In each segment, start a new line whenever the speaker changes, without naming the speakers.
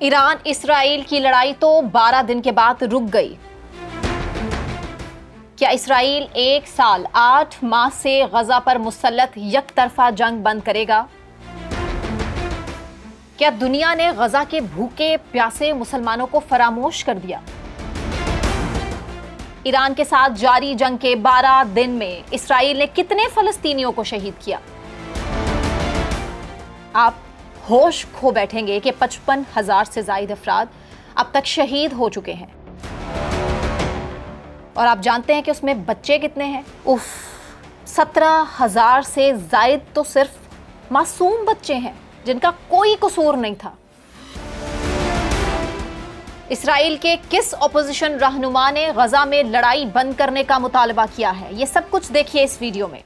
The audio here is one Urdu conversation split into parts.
ایران اسرائیل کی لڑائی تو 12 دن کے بعد رک گئی۔ کیا اسرائیل 1 سال 8 ماہ سے غزہ پر مسلط یک طرفہ جنگ بند کرے گا؟ کیا دنیا نے غزہ کے بھوکے پیاسے مسلمانوں کو فراموش کر دیا؟ ایران کے ساتھ جاری جنگ کے 12 دن میں اسرائیل نے کتنے فلسطینیوں کو شہید کیا؟ آپ ہوش کھو بیٹھیں گے کہ 55,000 سے زائد افراد اب تک شہید ہو چکے ہیں، اور آپ جانتے ہیں کہ اس میں بچے کتنے ہیں؟ 17,000 سے زائد تو صرف معصوم بچے ہیں جن کا کوئی قصور نہیں تھا۔ اسرائیل کے کس اپوزیشن رہنما نے غزہ میں لڑائی بند کرنے کا مطالبہ کیا ہے؟ یہ سب کچھ دیکھیے اس ویڈیو میں۔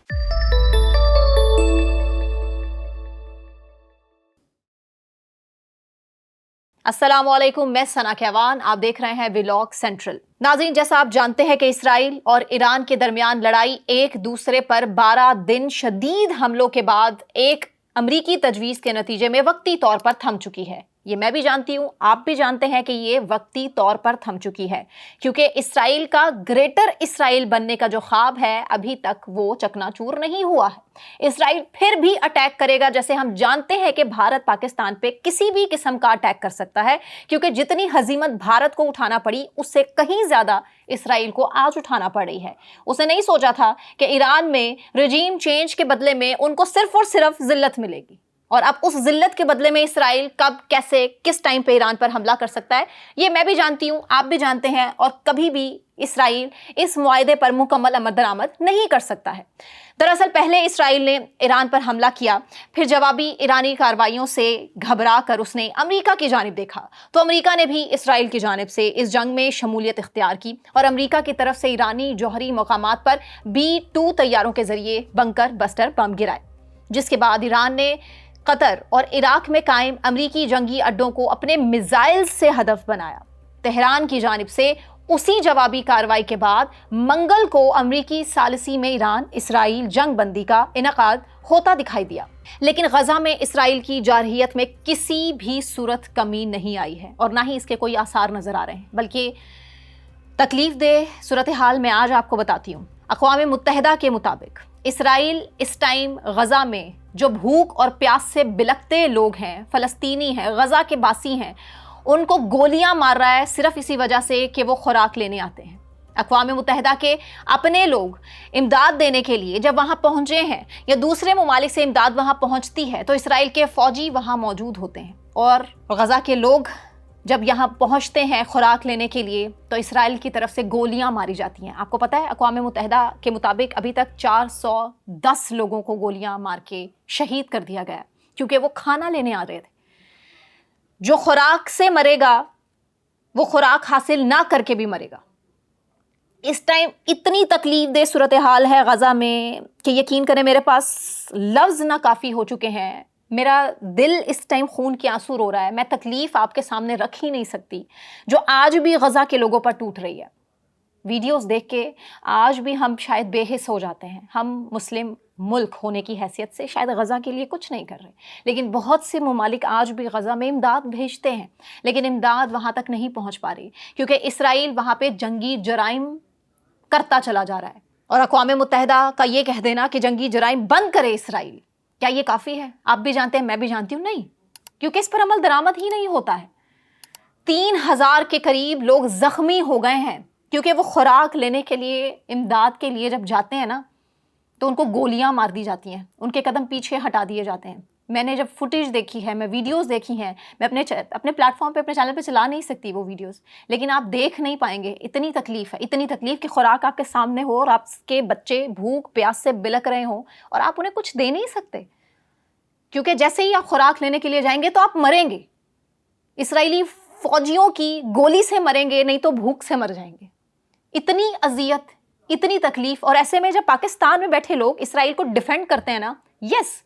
السلام علیکم، میں ثنا کیوان، آپ دیکھ رہے ہیں ولاگ سینٹرل۔ ناظرین، جیسا آپ جانتے ہیں کہ اسرائیل اور ایران کے درمیان لڑائی ایک دوسرے پر 12 دن شدید حملوں کے بعد ایک امریکی تجویز کے نتیجے میں وقتی طور پر تھم چکی ہے۔ یہ میں بھی جانتی ہوں، آپ بھی جانتے ہیں کہ یہ وقتی طور پر تھم چکی ہے، کیونکہ اسرائیل کا گریٹر اسرائیل بننے کا جو خواب ہے ابھی تک وہ چکنا چور نہیں ہوا ہے۔ اسرائیل پھر بھی اٹیک کرے گا، جیسے ہم جانتے ہیں کہ بھارت پاکستان پہ کسی بھی قسم کا اٹیک کر سکتا ہے، کیونکہ جتنی ہزیمت بھارت کو اٹھانا پڑی اس سے کہیں زیادہ اسرائیل کو آج اٹھانا پڑ رہی ہے۔ اس نے نہیں سوچا تھا کہ ایران میں رجیم چینج کے بدلے میں ان کو صرف اور صرف ذلت ملے گی، اور اب اس ذلت کے بدلے میں اسرائیل کب، کیسے، کس ٹائم پہ ایران پر حملہ کر سکتا ہے، یہ میں بھی جانتی ہوں، آپ بھی جانتے ہیں، اور کبھی بھی اسرائیل اس معاہدے پر مکمل عمل درآمد نہیں کر سکتا ہے۔ دراصل پہلے اسرائیل نے ایران پر حملہ کیا، پھر جوابی ایرانی کارروائیوں سے گھبرا کر اس نے امریکہ کی جانب دیکھا، تو امریکہ نے بھی اسرائیل کی جانب سے اس جنگ میں شمولیت اختیار کی، اور امریکہ کی طرف سے ایرانی جوہری مقامات پر B-2 طیاروں کے ذریعے بنکر بسٹر بم گرائے، جس کے بعد ایران نے قطر اور عراق میں قائم امریکی جنگی اڈوں کو اپنے میزائل سے ہدف بنایا۔ تہران کی جانب سے اسی جوابی کارروائی کے بعد منگل کو امریکی ثالثی میں ایران اسرائیل جنگ بندی کا انعقاد ہوتا دکھائی دیا، لیکن غزہ میں اسرائیل کی جارحیت میں کسی بھی صورت کمی نہیں آئی ہے، اور نہ ہی اس کے کوئی آثار نظر آ رہے ہیں، بلکہ تکلیف دہ صورتحال میں آج آپ کو بتاتی ہوں۔ اقوام متحدہ کے مطابق اسرائیل اس ٹائم غزہ میں جو بھوک اور پیاس سے بلکتے لوگ ہیں، فلسطینی ہیں، غزہ کے باسی ہیں، ان کو گولیاں مار رہا ہے، صرف اسی وجہ سے کہ وہ خوراک لینے آتے ہیں۔ اقوام متحدہ کے اپنے لوگ امداد دینے کے لیے جب وہاں پہنچے ہیں، یا دوسرے ممالک سے امداد وہاں پہنچتی ہے، تو اسرائیل کے فوجی وہاں موجود ہوتے ہیں، اور غزہ کے لوگ جب یہاں پہنچتے ہیں خوراک لینے کے لیے تو اسرائیل کی طرف سے گولیاں ماری جاتی ہیں۔ آپ کو پتہ ہے اقوام متحدہ کے مطابق ابھی تک 410 لوگوں کو گولیاں مار کے شہید کر دیا گیا، کیونکہ وہ کھانا لینے آ رہے تھے۔ جو خوراک سے مرے گا وہ خوراک حاصل نہ کر کے بھی مرے گا۔ اس ٹائم اتنی تکلیف دہ صورتحال ہے غزہ میں کہ یقین کریں میرے پاس لفظ نہ کافی ہو چکے ہیں۔ میرا دل اس ٹائم خون کے آنسو رو رہا ہے، میں تکلیف آپ کے سامنے رکھ ہی نہیں سکتی جو آج بھی غزہ کے لوگوں پر ٹوٹ رہی ہے۔ ویڈیوز دیکھ کے آج بھی ہم شاید بے حس ہو جاتے ہیں۔ ہم مسلم ملک ہونے کی حیثیت سے شاید غزہ کے لیے کچھ نہیں کر رہے، لیکن بہت سے ممالک آج بھی غزہ میں امداد بھیجتے ہیں، لیکن امداد وہاں تک نہیں پہنچ پا رہی، کیونکہ اسرائیل وہاں پہ جنگی جرائم کرتا چلا جا رہا ہے، اور اقوام متحدہ کا یہ کہہ دینا کہ جنگی جرائم بند کرے اسرائیل، کیا یہ کافی ہے؟ آپ بھی جانتے ہیں، میں بھی جانتی ہوں، نہیں، کیونکہ اس پر عمل درآمد ہی نہیں ہوتا ہے۔ 3,000 کے قریب لوگ زخمی ہو گئے ہیں، کیونکہ وہ خوراک لینے کے لیے، امداد کے لیے جب جاتے ہیں نا تو ان کو گولیاں مار دی جاتی ہیں، ان کے قدم پیچھے ہٹا دیے جاتے ہیں۔ میں نے جب فوٹیج دیکھی ہے، میں ویڈیوز دیکھی ہیں، میں اپنے پلیٹ فارم پہ، اپنے چینل پہ چلا نہیں سکتی وہ ویڈیوز، لیکن آپ دیکھ نہیں پائیں گے، اتنی تکلیف ہے، اتنی تکلیف کہ خوراک آپ کے سامنے ہو اور آپ کے بچے بھوک پیاس سے بلک رہے ہوں اور آپ انہیں کچھ دے نہیں سکتے، کیونکہ جیسے ہی آپ خوراک لینے کے لیے جائیں گے تو آپ مریں گے، اسرائیلی فوجیوں کی گولی سے مریں گے، نہیں تو بھوک سے مر جائیں گے۔ اتنی اذیت، اتنی تکلیف، اور ایسے میں جب پاکستان میں بیٹھے لوگ اسرائیل کو ڈیفینڈ کرتے ہیں نا، یس،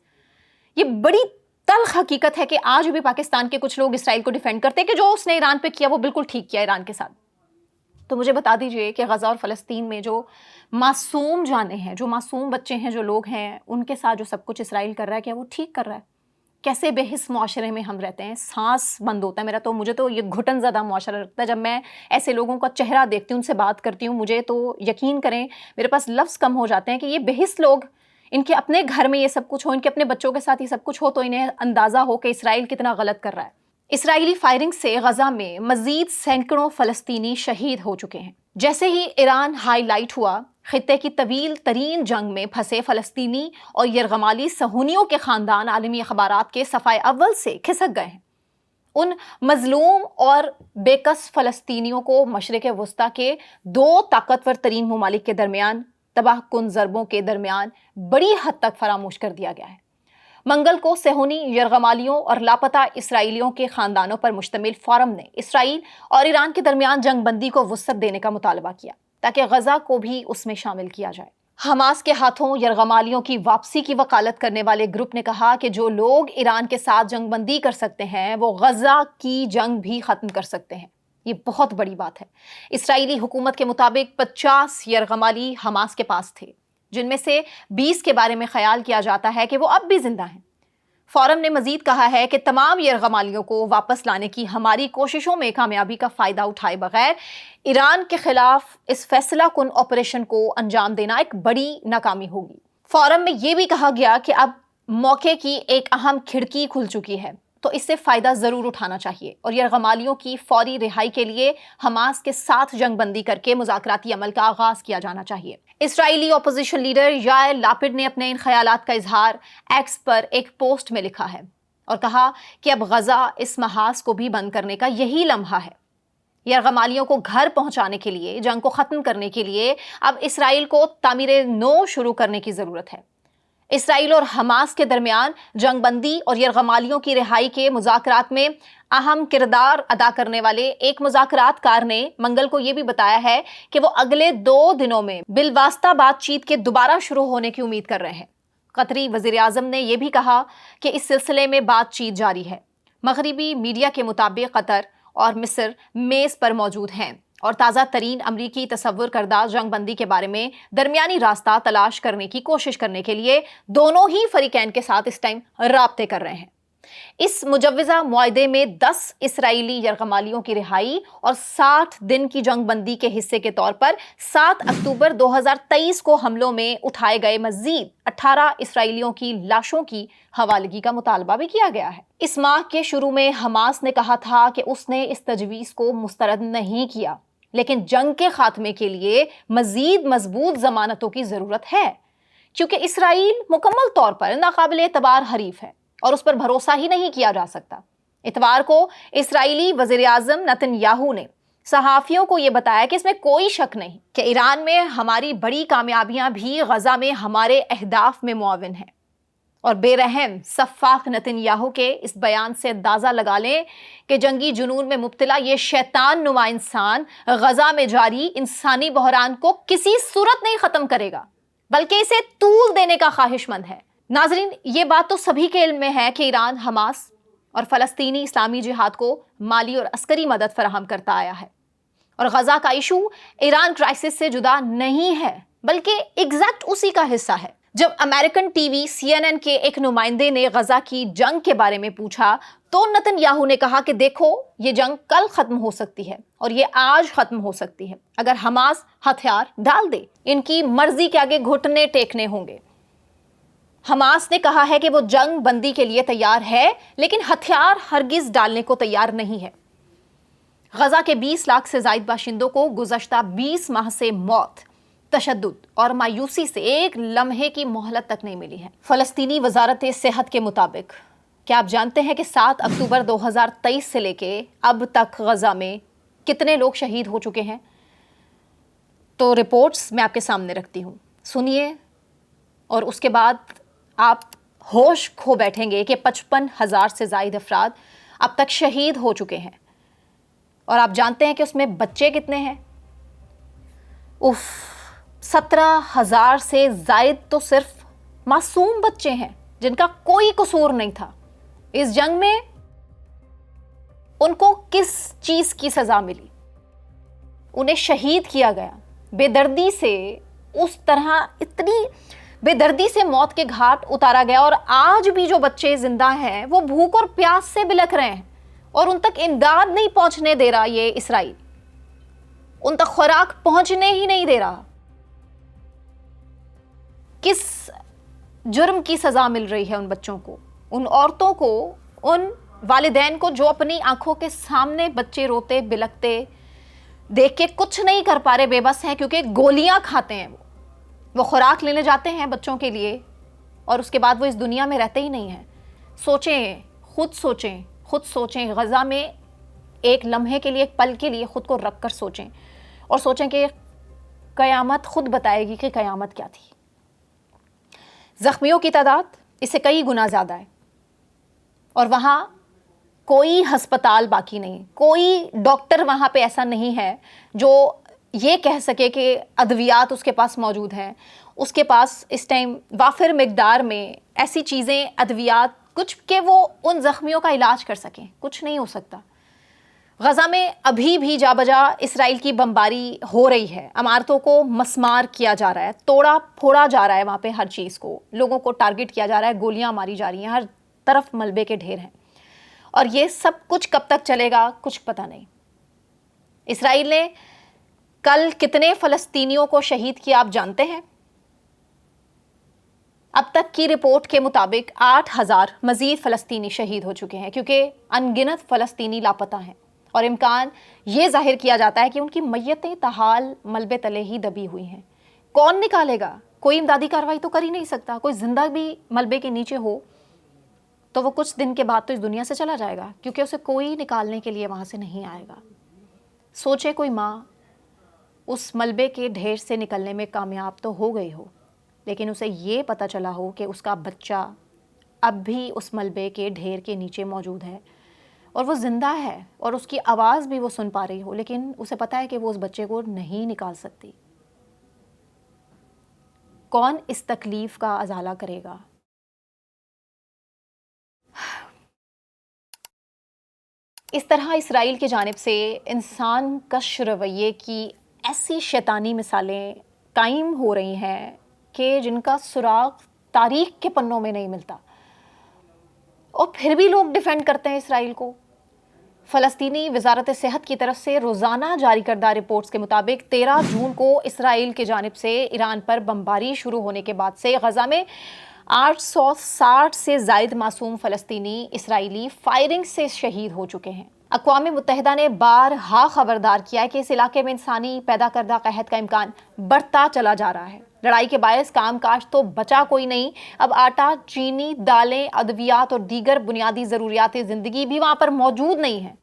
یہ بڑی تلخ حقیقت ہے کہ آج بھی پاکستان کے کچھ لوگ اسرائیل کو ڈیفینڈ کرتے ہیں کہ جو اس نے ایران پہ کیا وہ بالکل ٹھیک کیا ایران کے ساتھ۔ تو مجھے بتا دیجئے کہ غزہ اور فلسطین میں جو معصوم جانیں ہیں، جو معصوم بچے ہیں، جو لوگ ہیں، ان کے ساتھ جو سب کچھ اسرائیل کر رہا ہے، کیا وہ ٹھیک کر رہا ہے؟ کیسے بے حس معاشرے میں ہم رہتے ہیں، سانس بند ہوتا ہے میرا تو، مجھے تو یہ گھٹن زدہ معاشرہ لگتا ہے جب میں ایسے لوگوں کا چہرہ دیکھتی ہوں، ان سے بات کرتی ہوں. مجھے تو یقین کریں میرے پاس لفظ کم ہو جاتے ہیں کہ یہ بے حس لوگ، ان کے اپنے گھر میں یہ سب کچھ ہو، ان کے اپنے بچوں کے ساتھ یہ سب کچھ ہو تو انہیں اندازہ ہو کہ اسرائیل کتنا غلط کر رہا ہے. اسرائیلی فائرنگ سے غزہ میں مزید سینکڑوں فلسطینی شہید ہو چکے ہیں. جیسے ہی ایران ہائی لائٹ ہوا، خطے کی طویل ترین جنگ میں پھنسے فلسطینی اور یرغمالی صہیونیوں کے خاندان عالمی اخبارات کے صفحہ اول سے کھسک گئے ہیں. ان مظلوم اور بے کس فلسطینیوں کو مشرق وسطیٰ کے دو طاقتور ترین ممالک کے درمیان تباہ کن ضربوں کے درمیان بڑی حد تک فراموش کر دیا گیا ہے. منگل کو صہیونی یرغمالیوں اور لاپتہ اسرائیلیوں کے خاندانوں پر مشتمل فورم نے اسرائیل اور ایران کے درمیان جنگ بندی کو وسعت دینے کا مطالبہ کیا تاکہ غزہ کو بھی اس میں شامل کیا جائے. حماس کے ہاتھوں یرغمالیوں کی واپسی کی وکالت کرنے والے گروپ نے کہا کہ جو لوگ ایران کے ساتھ جنگ بندی کر سکتے ہیں وہ غزہ کی جنگ بھی ختم کر سکتے ہیں. یہ بہت بڑی بات ہے. اسرائیلی حکومت کے مطابق 50 یرغمالی حماس کے پاس تھے، جن میں سے 20 کے بارے میں خیال کیا جاتا ہے کہ وہ اب بھی زندہ ہیں. فورم نے مزید کہا ہے کہ تمام یرغمالیوں کو واپس لانے کی ہماری کوششوں میں کامیابی کا فائدہ اٹھائے بغیر ایران کے خلاف اس فیصلہ کن آپریشن کو انجام دینا ایک بڑی ناکامی ہوگی. فورم میں یہ بھی کہا گیا کہ اب موقع کی ایک اہم کھڑکی کھل چکی ہے تو اس سے فائدہ ضرور اٹھانا چاہیے اور یرغمالیوں کی فوری رہائی کے لیے حماس کے ساتھ جنگ بندی کر کے مذاکراتی عمل کا آغاز کیا جانا چاہیے. اسرائیلی اپوزیشن لیڈر یائر لاپڈ نے اپنے ان خیالات کا اظہار ایکس پر ایک پوسٹ میں لکھا ہے اور کہا کہ اب غزہ اس محاذ کو بھی بند کرنے کا یہی لمحہ ہے. یرغمالیوں کو گھر پہنچانے کے لیے، جنگ کو ختم کرنے کے لیے اب اسرائیل کو تعمیر نو شروع کرنے کی ضرورت ہے. اسرائیل اور حماس کے درمیان جنگ بندی اور یرغمالیوں کی رہائی کے مذاکرات میں اہم کردار ادا کرنے والے ایک مذاکرات کار نے منگل کو یہ بھی بتایا ہے کہ وہ اگلے 2 دنوں میں بالواسطہ بات چیت کے دوبارہ شروع ہونے کی امید کر رہے ہیں. قطری وزیر اعظم نے یہ بھی کہا کہ اس سلسلے میں بات چیت جاری ہے. مغربی میڈیا کے مطابق قطر اور مصر میز پر موجود ہیں اور تازہ ترین امریکی تصور کردہ جنگ بندی کے بارے میں درمیانی راستہ تلاش کرنے کی کوشش کرنے کے لیے دونوں ہی فریقین کے ساتھ اس ٹائم رابطے کر رہے ہیں. اس مجوزہ معاہدے میں 10 اسرائیلی یرغمالیوں کی رہائی اور 60 دن کی جنگ بندی کے حصے کے طور پر 7 اکتوبر 2023 کو حملوں میں اٹھائے گئے مزید 18 اسرائیلیوں کی لاشوں کی حوالگی کا مطالبہ بھی کیا گیا ہے. اس ماہ کے شروع میں حماس نے کہا تھا کہ اس نے اس تجویز کو مسترد نہیں کیا، لیکن جنگ کے خاتمے کے لیے مزید مضبوط ضمانتوں کی ضرورت ہے کیونکہ اسرائیل مکمل طور پر ناقابل اعتبار حریف ہے اور اس پر بھروسہ ہی نہیں کیا جا سکتا. اتوار کو اسرائیلی وزیر اعظم نتن یاہو نے صحافیوں کو یہ بتایا کہ اس میں کوئی شک نہیں کہ ایران میں ہماری بڑی کامیابیاں بھی غزہ میں ہمارے اہداف میں معاون ہیں. اور بے رحم سفاک نتن یاہو کے اس بیان سے اندازہ لگا لیں کہ جنگی جنون میں مبتلا یہ شیطان نما انسان غزہ میں جاری انسانی بحران کو کسی صورت نہیں ختم کرے گا بلکہ اسے طول دینے کا خواہش مند ہے. ناظرین، یہ بات تو سبھی کے علم میں ہے کہ ایران حماس اور فلسطینی اسلامی جہاد کو مالی اور عسکری مدد فراہم کرتا آیا ہے اور غزہ کا ایشو ایران کرائسس سے جدا نہیں ہے بلکہ ایگزیکٹ اسی کا حصہ ہے. جب امریکن ٹی وی CNN کے ایک نمائندے نے غزہ کی جنگ کے بارے میں پوچھا تو نتن یاہو نے کہا کہ دیکھو، یہ جنگ کل ختم ہو سکتی ہے اور یہ آج ختم ہو سکتی ہے اگر حماس ہتھیار ڈال دے. ان کی مرضی کے آگے گھٹنے ٹیکنے ہوں گے. حماس نے کہا ہے کہ وہ جنگ بندی کے لیے تیار ہے لیکن ہتھیار ہرگز ڈالنے کو تیار نہیں ہے. غزہ کے 20 لاکھ سے زائد باشندوں کو گزشتہ 20 ماہ سے موت، تشدد اور مایوسی سے ایک لمحے کی مہلت تک نہیں ملی ہے. فلسطینی وزارت صحت کے مطابق کیا آپ جانتے ہیں کہ 7 اکتوبر 2023 سے لے کے اب تک غزہ میں کتنے لوگ شہید ہو چکے ہیں؟ تو رپورٹس میں آپ کے سامنے رکھتی ہوں، سنیے اور اس کے بعد آپ ہوش کھو بیٹھیں گے کہ 55,000 سے زائد افراد اب تک شہید ہو چکے ہیں. اور آپ جانتے ہیں کہ اس میں بچے کتنے ہیں؟ 17,000 سے زائد تو صرف معصوم بچے ہیں جن کا کوئی قصور نہیں تھا. اس جنگ میں ان کو کس چیز کی سزا ملی؟ انہیں شہید کیا گیا بے دردی سے، اس طرح اتنی بے دردی سے موت کے گھاٹ اتارا گیا، اور آج بھی جو بچے زندہ ہیں وہ بھوک اور پیاس سے بلک رہے ہیں، اور ان تک امداد نہیں پہنچنے دے رہا یہ اسرائیل، ان تک خوراک پہنچنے ہی نہیں دے رہا۔ کس جرم کی سزا مل رہی ہے ان بچوں کو، ان عورتوں کو، ان والدین کو جو اپنی آنکھوں کے سامنے بچے روتے بلکتے دیکھ کے کچھ نہیں کر پا رہے، بے بس ہیں کیونکہ گولیاں کھاتے ہیں، وہ خوراک لینے جاتے ہیں بچوں کے لیے اور اس کے بعد وہ اس دنیا میں رہتے ہی نہیں ہیں۔ خود سوچیں غزہ میں ایک لمحے کے لیے، ایک پل کے لیے خود کو رکھ کر سوچیں، اور سوچیں کہ قیامت خود بتائے گی کہ قیامت کیا تھی۔ زخمیوں کی تعداد اس سے کئی گنا زیادہ ہے، اور وہاں کوئی ہسپتال باقی نہیں، کوئی ڈاکٹر وہاں پہ ایسا نہیں ہے جو یہ کہہ سکے کہ ادویات اس کے پاس موجود ہیں، اس کے پاس اس ٹائم وافر مقدار میں ایسی چیزیں، ادویات کچھ کہ وہ ان زخمیوں کا علاج کر سکیں، کچھ نہیں ہو سکتا۔ غزہ میں ابھی بھی جا بجا اسرائیل کی بمباری ہو رہی ہے، عمارتوں کو مسمار کیا جا رہا ہے، توڑا پھوڑا جا رہا ہے، وہاں پہ ہر چیز کو، لوگوں کو ٹارگٹ کیا جا رہا ہے، گولیاں ماری جا رہی ہیں، ہر طرف ملبے کے ڈھیر ہیں، اور یہ سب کچھ کب تک چلے گا کچھ پتہ نہیں۔ اسرائیل نے کل کتنے فلسطینیوں کو شہید کیا آپ جانتے ہیں؟ اب تک کی رپورٹ کے مطابق 8,000 مزید فلسطینی شہید ہو چکے ہیں، کیونکہ ان گنت فلسطینی لاپتہ ہیں، اور امکان یہ ظاہر کیا جاتا ہے کہ ان کی میتیں تاحال ملبے تلے ہی دبی ہوئی ہیں۔ کون نکالے گا؟ کوئی امدادی کارروائی تو کر ہی نہیں سکتا۔ کوئی زندہ بھی ملبے کے نیچے ہو تو وہ کچھ دن کے بعد تو اس دنیا سے چلا جائے گا، کیونکہ اسے کوئی نکالنے کے لیے وہاں سے نہیں آئے گا۔ سوچے کوئی ماں اس ملبے کے ڈھیر سے نکلنے میں کامیاب تو ہو گئی ہو، لیکن اسے یہ پتہ چلا ہو کہ اس کا بچہ اب بھی اس ملبے کے ڈھیر کے نیچے موجود ہے، اور وہ زندہ ہے، اور اس کی آواز بھی وہ سن پا رہی ہو، لیکن اسے پتہ ہے کہ وہ اس بچے کو نہیں نکال سکتی۔ کون اس تکلیف کا ازالہ کرے گا؟ اس طرح اسرائیل کی جانب سے انسان کش رویے کی ایسی شیطانی مثالیں قائم ہو رہی ہیں کہ جن کا سراغ تاریخ کے پنوں میں نہیں ملتا، اور پھر بھی لوگ ڈیفینڈ کرتے ہیں اسرائیل کو۔ فلسطینی وزارت صحت کی طرف سے روزانہ جاری کردہ رپورٹس کے مطابق 13 جون کو اسرائیل کی جانب سے ایران پر بمباری شروع ہونے کے بعد سے غزہ میں 860 سے زائد معصوم فلسطینی اسرائیلی فائرنگ سے شہید ہو چکے ہیں۔ اقوام متحدہ نے بارہا خبردار کیا ہے کہ اس علاقے میں انسانی پیدا کردہ قحط کا امکان بڑھتا چلا جا رہا ہے۔ لڑائی کے باعث کام کاج تو بچا کوئی نہیں، اب آٹا، چینی، دالیں، ادویات اور دیگر بنیادی ضروریات زندگی بھی وہاں پر موجود نہیں ہیں۔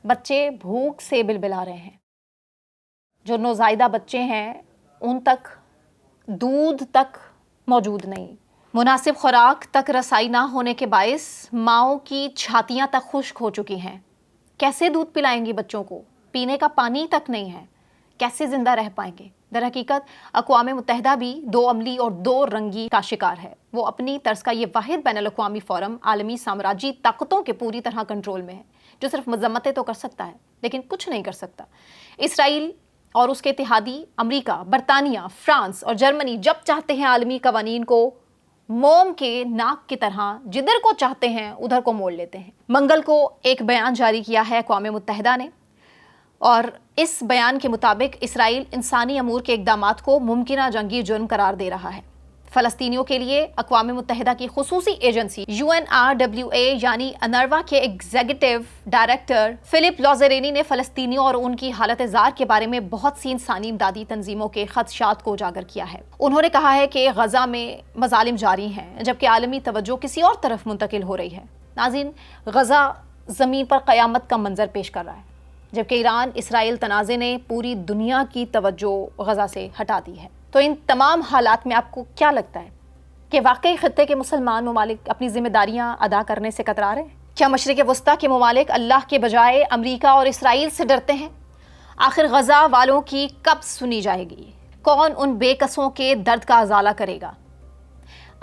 بچے بھوک سے بلبلا رہے ہیں، جو نوزائیدہ بچے ہیں ان تک دودھ تک موجود نہیں، مناسب خوراک تک رسائی نہ ہونے کے باعث ماؤں کی چھاتیاں تک خشک ہو چکی ہیں۔ کیسے دودھ پلائیں گی بچوں کو؟ پینے کا پانی تک نہیں ہے، کیسے زندہ رہ پائیں گے؟ در حقیقت اقوام متحدہ بھی دو عملی اور دو رنگی کا شکار ہے۔ وہ اپنی طرز کا یہ واحد بین الاقوامی فورم عالمی سامراجی طاقتوں کے پوری طرح کنٹرول میں ہے، جو صرف مذمتیں تو کر سکتا ہے لیکن کچھ نہیں کر سکتا۔ اسرائیل اور اس کے اتحادی امریکہ، برطانیہ، فرانس اور جرمنی جب چاہتے ہیں عالمی قوانین کو موم کے ناک کی طرح جدھر کو چاہتے ہیں ادھر کو موڑ لیتے ہیں۔ منگل کو ایک بیان جاری کیا ہے اقوام متحدہ نے، اور اس بیان کے مطابق اسرائیل انسانی امور کے اقدامات کو ممکنہ جنگی جرم قرار دے رہا ہے۔ فلسطینیوں کے لیے اقوام متحدہ کی خصوصی ایجنسی UNRWA یعنی انروا کے ایگزیکٹو ڈائریکٹر فلپ لازرینی نے فلسطینیوں اور ان کی حالت زار کے بارے میں بہت سی انسانی امدادی تنظیموں کے خدشات کو اجاگر کیا ہے۔ انہوں نے کہا ہے کہ غزہ میں مظالم جاری ہیں جبکہ عالمی توجہ کسی اور طرف منتقل ہو رہی ہے۔ ناظرین، غزہ زمین پر قیامت کا منظر پیش کر رہا ہے، جبکہ ایران اسرائیل تنازع نے پوری دنیا کی توجہ غزہ سے ہٹا دی ہے۔ تو ان تمام حالات میں آپ کو کیا لگتا ہے کہ واقعی خطے کے مسلمان ممالک اپنی ذمہ داریاں ادا کرنے سے کترا رہے ہیں؟ کیا مشرق وسطیٰ کے ممالک اللہ کے بجائے امریکہ اور اسرائیل سے ڈرتے ہیں؟ آخر غزہ والوں کی کب سنی جائے گی؟ کون ان بے کسوں کے درد کا ازالہ کرے گا؟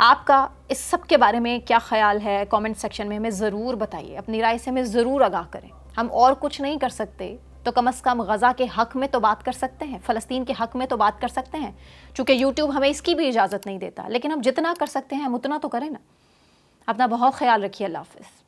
آپ کا اس سب کے بارے میں کیا خیال ہے؟ کامنٹ سیکشن میں ہمیں ضرور بتائیے، اپنی رائے سے ہمیں ضرور آگاہ کریں۔ ہم اور کچھ نہیں کر سکتے تو کم از کم غزہ کے حق میں تو بات کر سکتے ہیں، فلسطین کے حق میں تو بات کر سکتے ہیں، چونکہ یوٹیوب ہمیں اس کی بھی اجازت نہیں دیتا، لیکن ہم جتنا کر سکتے ہیں ہم اتنا تو کریں نا۔ اپنا بہت خیال رکھیے، اللہ حافظ۔